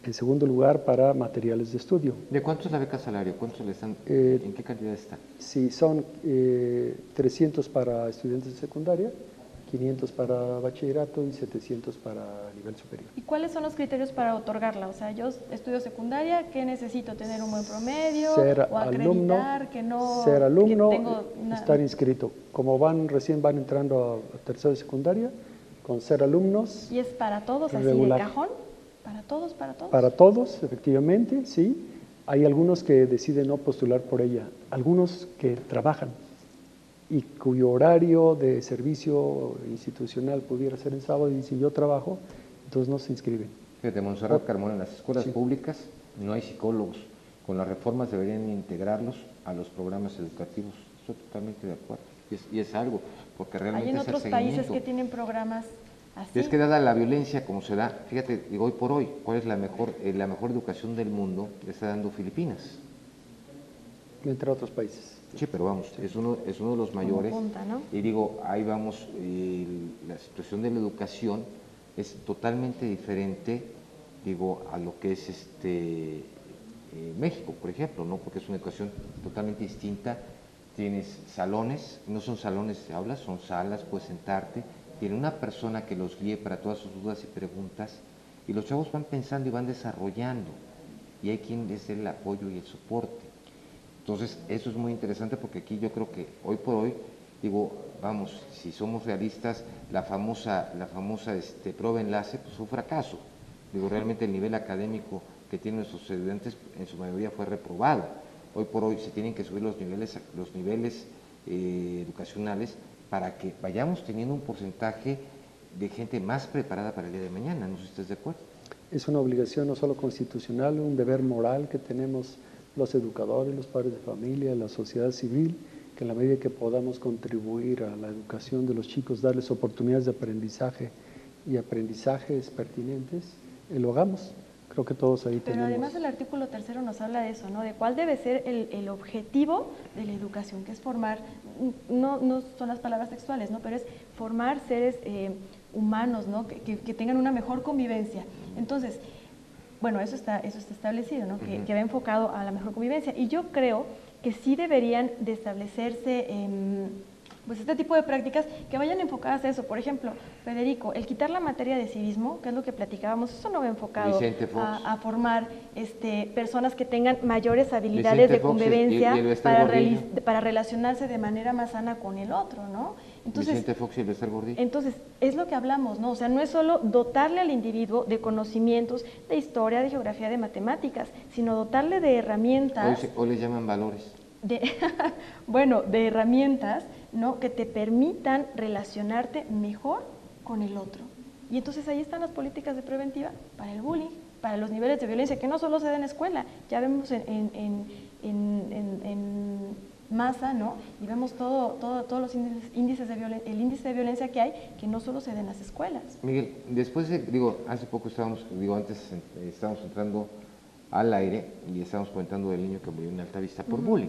En segundo lugar, para materiales de estudio. ¿De cuánto es la beca salario? ¿Cuántos le están? ¿En qué cantidad está? Sí, son 300 para estudiantes de secundaria, 500 para bachillerato y 700 para nivel superior. ¿Y cuáles son los criterios para otorgarla? O sea, yo estudio secundaria, ¿qué necesito? ¿Tener un buen promedio? ¿O acreditar que no? Ser alumno, que tengo estar inscrito. Como recién van entrando a tercero de secundaria, con ser alumnos. ¿Y es para todos, regular. así de cajón? ¿Para todos, para todos? Para todos, efectivamente, sí. Hay algunos que deciden no postular por ella, algunos que trabajan y cuyo horario de servicio institucional pudiera ser en sábado, y si yo trabajo, entonces no se inscriben. Fíjate, Montserrat Carmona, en las escuelas públicas no hay psicólogos. Con las reformas deberían integrarlos a los programas educativos. Estoy totalmente de acuerdo. Y es algo, porque realmente hay en es otros el países que tienen programas así. Es que dada la violencia como se da, fíjate, digo, hoy por hoy, ¿cuál es la mejor educación del mundo? Le está dando Filipinas. Entre otros países. Sí, pero vamos, es uno de los mayores. Punta, ¿no? Y digo, ahí vamos, la situación de la educación es totalmente diferente, digo, a lo que es México, por ejemplo, ¿no? Porque es una educación totalmente distinta. Tienes salones, no son salones de aulas, son salas, puedes sentarte, tiene una persona que los guíe para todas sus dudas y preguntas, y los chavos van pensando y van desarrollando, y hay quien les dé el apoyo y el soporte. Entonces, eso es muy interesante porque aquí yo creo que hoy por hoy, digo, vamos, si somos realistas, la famosa prueba enlace, pues fue un fracaso. Digo, realmente el nivel académico que tienen nuestros estudiantes en su mayoría fue reprobado. Hoy por hoy se tienen que subir los niveles educacionales para que vayamos teniendo un porcentaje de gente más preparada para el día de mañana. No sé si estás de acuerdo. Es una obligación no solo constitucional, un deber moral que tenemos los educadores, los padres de familia, la sociedad civil, que en la medida que podamos contribuir a la educación de los chicos, darles oportunidades de aprendizaje y aprendizajes pertinentes, lo hagamos. Creo que todos ahí tenemos. Pero además el artículo 3 nos habla de eso, ¿no? De cuál debe ser el objetivo de la educación, que es formar, no son las palabras textuales, ¿no? Pero es formar seres humanos, ¿no? Que tengan una mejor convivencia. Entonces, bueno, eso está establecido, ¿no? Que va enfocado a la mejor convivencia. Y yo creo que sí deberían de establecerse pues este tipo de prácticas que vayan enfocadas a eso. Por ejemplo, Federico, el quitar la materia de civismo, que es lo que platicábamos, eso no va enfocado a formar personas que tengan mayores habilidades de convivencia para relacionarse de manera más sana con el otro, ¿no? Entonces, Vicente Fox y Elvester Gordillo. Entonces, es lo que hablamos, ¿no? O sea, no es solo dotarle al individuo de conocimientos de historia, de geografía, de matemáticas, sino dotarle de herramientas. Hoy les llaman valores. Bueno, de herramientas, ¿no? Que te permitan relacionarte mejor con el otro. Y entonces ahí están las políticas de preventiva para el bullying, para los niveles de violencia, que no solo se da en escuela, ya vemos masa, ¿no? Y vemos todos los índices el índice de violencia que hay, que no solo se da en las escuelas. Miguel, después hace poco estábamos entrando al aire y estábamos comentando del niño que murió en Altavista por bullying,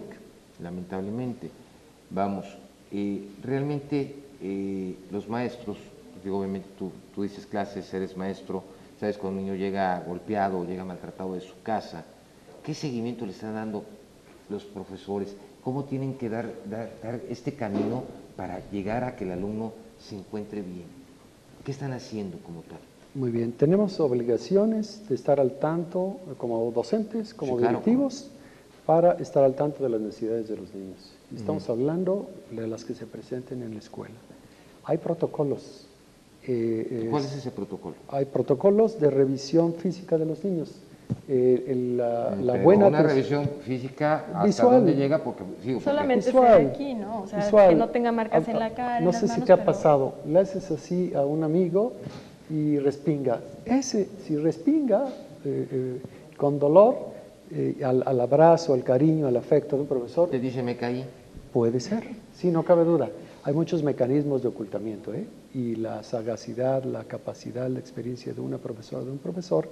lamentablemente. Vamos, realmente los maestros, obviamente tú dices clases, eres maestro, sabes cuando un niño llega golpeado o llega maltratado de su casa, ¿qué seguimiento le están dando los profesores? ¿Cómo tienen que dar este camino para llegar a que el alumno se encuentre bien? ¿Qué están haciendo como tal? Muy bien, tenemos obligaciones de estar al tanto como docentes, como directivos, para estar al tanto de las necesidades de los niños. Estamos hablando de las que se presenten en la escuela. Hay protocolos. ¿Cuál es ese protocolo? Hay protocolos de revisión física de los niños. Una revisión física hasta visual, dónde llega, porque solamente se ve aquí, ¿no? O sea, visual, que no tenga marcas en la cara. No sé si te ha pasado, le haces así a un amigo y respinga. Si respinga con dolor, al abrazo, al cariño, al afecto de un profesor. ¿Te dice me caí? Puede ser, sí, no cabe duda. Hay muchos mecanismos de ocultamiento, y la sagacidad, la capacidad, la experiencia de una profesora, de un profesor,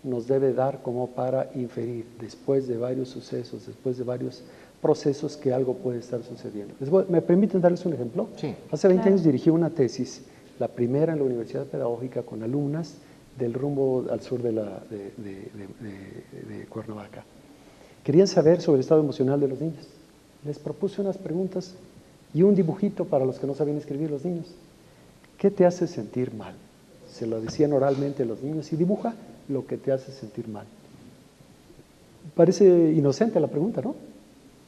nos debe dar como para inferir, después de varios sucesos, después de varios procesos, que algo puede estar sucediendo. ¿Me permiten darles un ejemplo? Sí. Hace 20 años dirigí una tesis, la primera en la Universidad Pedagógica, con alumnas del rumbo al sur de Cuernavaca. Querían saber sobre el estado emocional de los niños. Les propuse unas preguntas y un dibujito para los que no sabían escribir los niños. ¿Qué te hace sentir mal? Se lo decían oralmente a los niños y dibuja lo que te hace sentir mal. Parece inocente la pregunta, ¿no?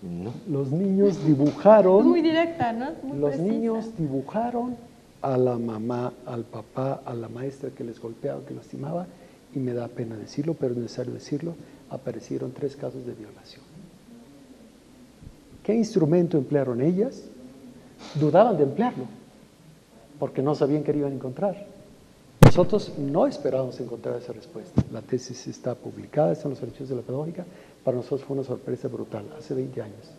No. Los niños dibujaron. Es muy directa, ¿no? Muy los precisa. niños dibujaron a la mamá, al papá, a la maestra que les golpeaba, que lastimaba, y me da pena decirlo, pero es necesario decirlo, aparecieron 3 casos de violación. ¿Qué instrumento emplearon ellas? Dudaban de emplearlo, porque no sabían qué iban a encontrar. Nosotros no esperábamos encontrar esa respuesta. La tesis está publicada, están los archivos de la pedagógica. Para nosotros fue una sorpresa brutal, hace 20 años.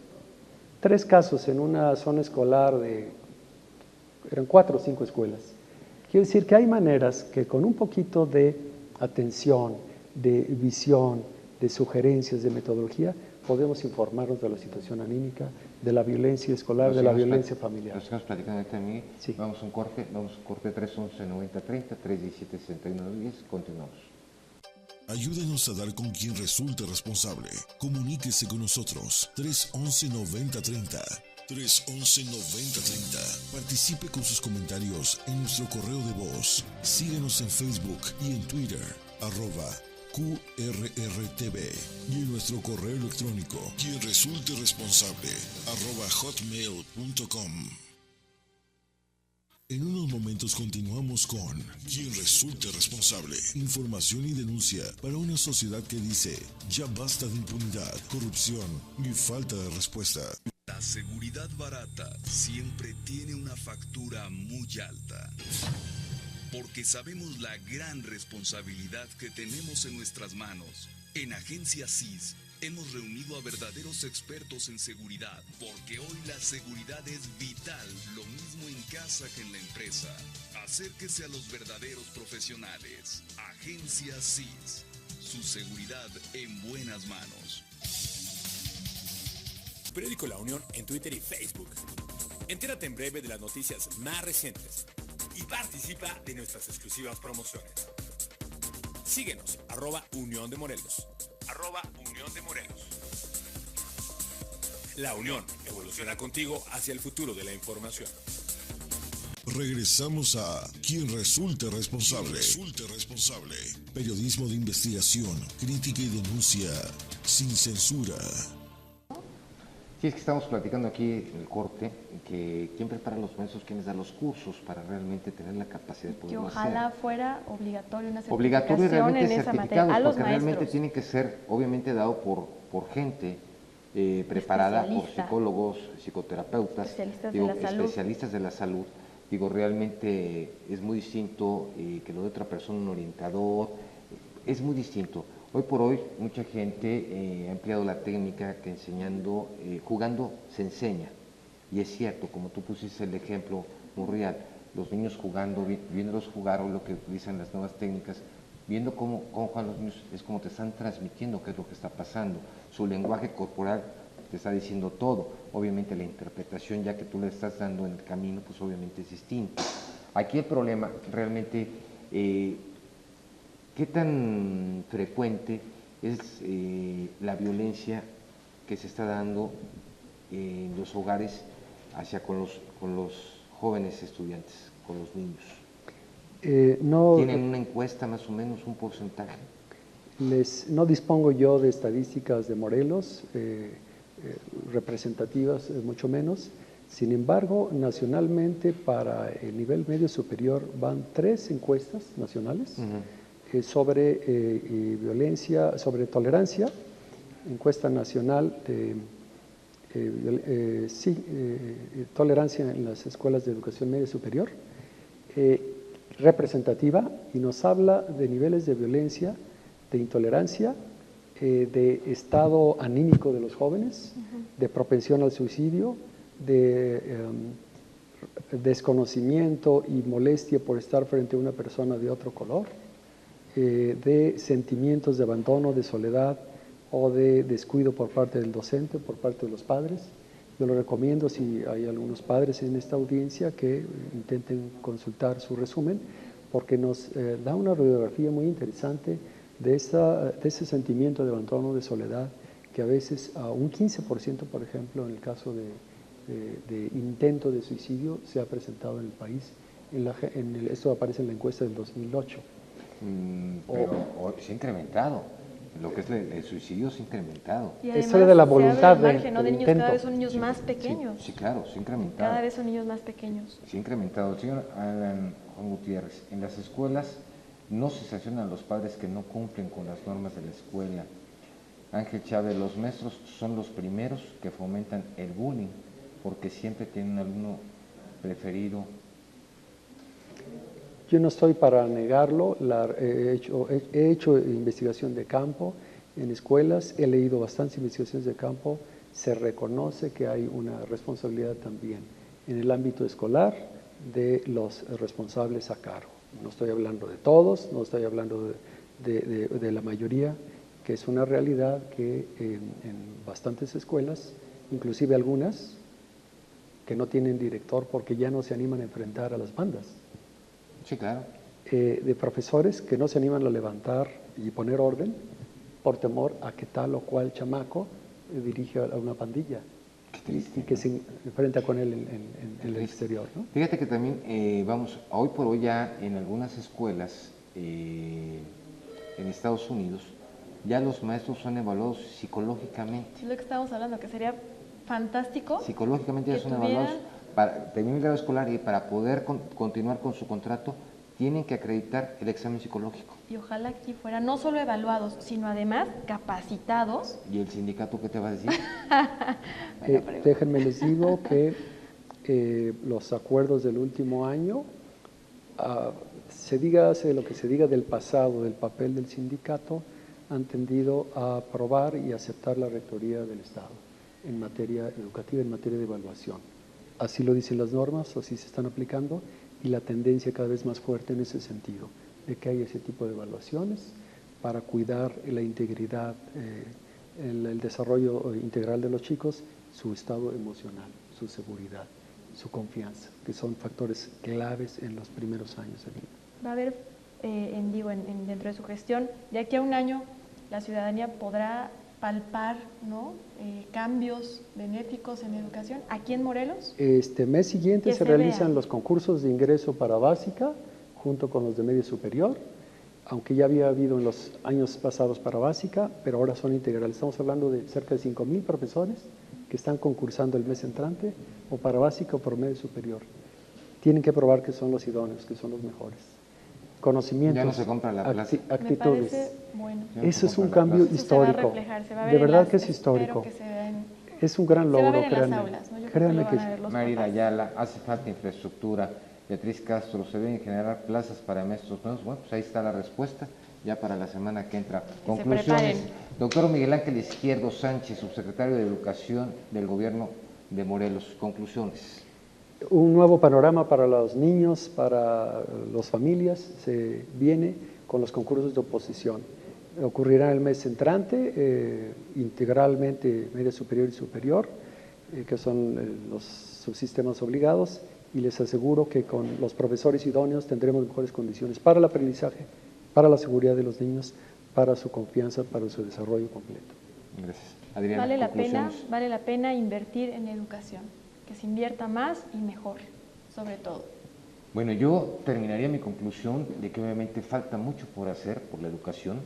3 casos en una zona escolar eran 4 o 5 escuelas. Quiere decir que hay maneras que con un poquito de atención, de visión, de sugerencias, de metodología, podemos informarnos de la situación anímica, de la violencia escolar, de la violencia familiar. Lo estamos platicando ahorita, Miguel. Sí. Vamos a un corte 311-9030, 317-6110, continuamos. Ayúdenos a dar con quien resulte responsable. Comuníquese con nosotros, 311-9030. 311-9030. Participe con sus comentarios en nuestro correo de voz. Síguenos en Facebook y en Twitter, @QRRTV, y en nuestro correo electrónico, quien resulte responsable, @hotmail.com. En unos momentos continuamos con Quien resulte responsable. Información y denuncia para una sociedad que dice ya basta de impunidad, corrupción y falta de respuesta. La seguridad barata siempre tiene una factura muy alta. Porque sabemos la gran responsabilidad que tenemos en nuestras manos. En Agencia CIS hemos reunido a verdaderos expertos en seguridad, porque hoy la seguridad es vital, lo mismo en casa que en la empresa. Acérquese a los verdaderos profesionales. Agencia CIS, su seguridad en buenas manos. Periódico La Unión en Twitter y Facebook. Entérate en breve de las noticias más recientes y participa de nuestras exclusivas promociones. Síguenos, @Unión de Morelos. @Unión de Morelos. La Unión evoluciona contigo hacia el futuro de la información. Regresamos a Quien resulte responsable. Periodismo de investigación, crítica y denuncia sin censura. Sí, es que estamos platicando aquí en el corte que quién prepara los maestros, quiénes dan los cursos para realmente tener la capacidad de poderlo hacer. Que ojalá fuera obligatorio una certificación obligatorio y realmente en esa materia certificado, a los porque maestros. realmente tiene que ser obviamente dado por gente preparada, por psicólogos, psicoterapeutas, especialistas de la salud. Digo, realmente es muy distinto que lo de otra persona, un orientador, es muy distinto. Hoy por hoy mucha gente ha empleado la técnica que jugando se enseña. Y es cierto, como tú pusiste el ejemplo muy real, los niños jugando, viéndolos jugar o lo que utilizan las nuevas técnicas, viendo cómo juegan los niños, es como te están transmitiendo qué es lo que está pasando. Su lenguaje corporal te está diciendo todo. Obviamente la interpretación, ya que tú le estás dando en el camino, pues obviamente es distinto. Aquí el problema realmente, ¿qué tan frecuente es la violencia que se está dando en los hogares hacia con los jóvenes estudiantes, con los niños? ¿Tienen una encuesta más o menos, un porcentaje? No dispongo yo de estadísticas de Morelos representativas, mucho menos. Sin embargo, nacionalmente para el nivel medio superior van 3 encuestas nacionales sobre violencia, sobre tolerancia, encuesta nacional de tolerancia en las escuelas de educación media superior, representativa, y nos habla de niveles de violencia, de intolerancia, de estado anímico de los jóvenes, de propensión al suicidio, de desconocimiento y molestia por estar frente a una persona de otro color, de sentimientos de abandono, de soledad o de descuido por parte del docente, por parte de los padres. Yo lo recomiendo, si hay algunos padres en esta audiencia, que intenten consultar su resumen, porque nos da una radiografía muy interesante de ese sentimiento de abandono, de soledad, que a veces a un 15%, por ejemplo, en el caso de intento de suicidio, se ha presentado en el país. Esto aparece en la encuesta del 2008. Pero se ha incrementado. Lo que es el suicidio se ha incrementado. Y además, eso de la voluntad se abre el margen, ¿no? de niños, intento. cada vez son niños más pequeños. Sí, claro, se ha incrementado. Cada vez son niños más pequeños. Se ha incrementado. Señor Alan Juan Gutiérrez, en las escuelas no se sancionan los padres que no cumplen con las normas de la escuela. Ángel Chávez, los maestros son los primeros que fomentan el bullying porque siempre tienen un alumno preferido. Yo no estoy para negarlo, he hecho investigación de campo en escuelas, he leído bastantes investigaciones de campo, se reconoce que hay una responsabilidad también en el ámbito escolar de los responsables a cargo. No estoy hablando de todos, no estoy hablando de la mayoría, que es una realidad que en bastantes escuelas, inclusive algunas, que no tienen director porque ya no se animan a enfrentar a las bandas. Sí, claro. De profesores que no se animan a levantar y poner orden por temor a que tal o cual chamaco dirige a una pandilla. Qué triste, y que se enfrenta con él en el exterior, ¿no? Fíjate que también, hoy por hoy ya en algunas escuelas en Estados Unidos, ya los maestros son evaluados psicológicamente. Es lo que estábamos hablando, que sería fantástico. Psicológicamente ya son evaluados para terminar el grado escolar, y para poder continuar con su contrato tienen que acreditar el examen psicológico. Y ojalá aquí fueran no solo evaluados, sino además capacitados. ¿Y el sindicato qué te va a decir? Déjenme les digo que los acuerdos del último año, se diga lo que se diga del pasado, del papel del sindicato, han tendido a aprobar y aceptar la rectoría del Estado en materia educativa, en materia de evaluación. Así lo dicen las normas, así se están aplicando, y la tendencia cada vez más fuerte en ese sentido, de que hay ese tipo de evaluaciones para cuidar la integridad, el desarrollo integral de los chicos, su estado emocional, su seguridad, su confianza, que son factores claves en los primeros años de vida. Va a haber, dentro de su gestión, de aquí a un año, la ciudadanía podrá palpar, ¿no?, cambios benéficos en educación aquí en Morelos. Este mes siguiente se realizan los concursos de ingreso para básica junto con los de medio superior, aunque ya había habido en los años pasados para básica, pero ahora son integrales. Estamos hablando de cerca de 5,000 profesores que están concursando el mes entrante, o para básica o por medio superior. Tienen que probar que son los idóneos, que son los mejores. Conocimientos, ya no se compra la plaza. actitudes. Bueno. Eso es un cambio histórico. De verdad que es histórico. Es un gran logro, créanme. Créanme que Marida Ayala, hace falta infraestructura. Beatriz Castro, se deben generar plazas para maestros nuevos. Bueno, pues ahí está la respuesta. ya para la semana que entra. se Conclusiones. preparen. Doctor Miguel Ángel Izquierdo Sánchez, subsecretario de Educación del Gobierno de Morelos. Conclusiones. Un nuevo panorama para los niños, para las familias, se viene con los concursos de oposición. Ocurrirá el mes entrante, integralmente media superior y superior, que son los subsistemas obligados, y les aseguro que con los profesores idóneos tendremos mejores condiciones para el aprendizaje, para la seguridad de los niños, para su confianza, para su desarrollo completo. Gracias. Adriana, Vale la pena invertir en educación, que se invierta más y mejor, sobre todo. Bueno, yo terminaría mi conclusión de que obviamente falta mucho por hacer por la educación.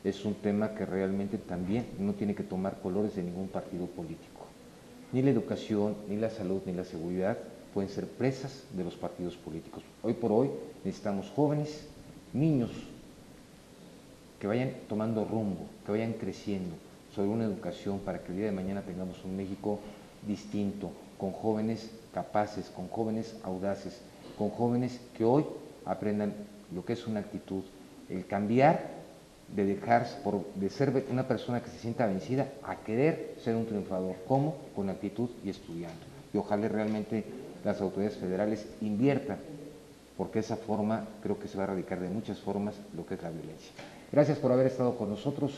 Es un tema que realmente también no tiene que tomar colores de ningún partido político. Ni la educación, ni la salud, ni la seguridad pueden ser presas de los partidos políticos. Hoy por hoy necesitamos jóvenes, niños, que vayan tomando rumbo, que vayan creciendo sobre una educación para que el día de mañana tengamos un México distinto, con jóvenes capaces, con jóvenes audaces, con jóvenes que hoy aprendan lo que es una actitud, el cambiar de dejarse, de ser una persona que se sienta vencida, a querer ser un triunfador. ¿Cómo? Con actitud y estudiando. Y ojalá realmente las autoridades federales inviertan, porque de esa forma creo que se va a erradicar de muchas formas lo que es la violencia. Gracias por haber estado con nosotros,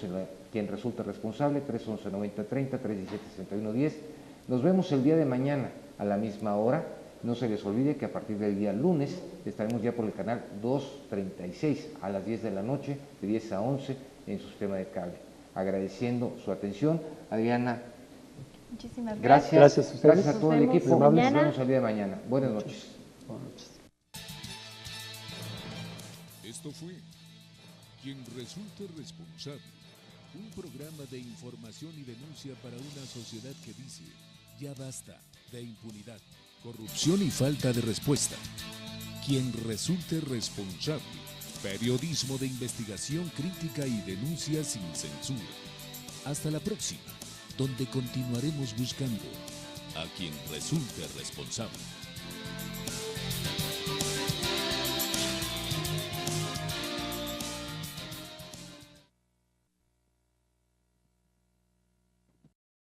quien resulta responsable, 311-9030, 317-6110. Nos vemos el día de mañana a la misma hora. No se les olvide que a partir del día lunes estaremos ya por el canal 236 a las 10 de la noche, de 10 a 11 en su sistema de cable. Agradeciendo su atención. Adriana, muchísimas gracias. Gracias a todo el equipo. Nos mañana. vemos el día de mañana. Buenas noches. Esto fue Quien Resulte Responsable, un programa de información y denuncia para una sociedad que dice: ya basta de impunidad, corrupción y falta de respuesta. Quien resulte responsable, periodismo de investigación crítica y denuncia sin censura. Hasta la próxima, donde continuaremos buscando a quien resulte responsable.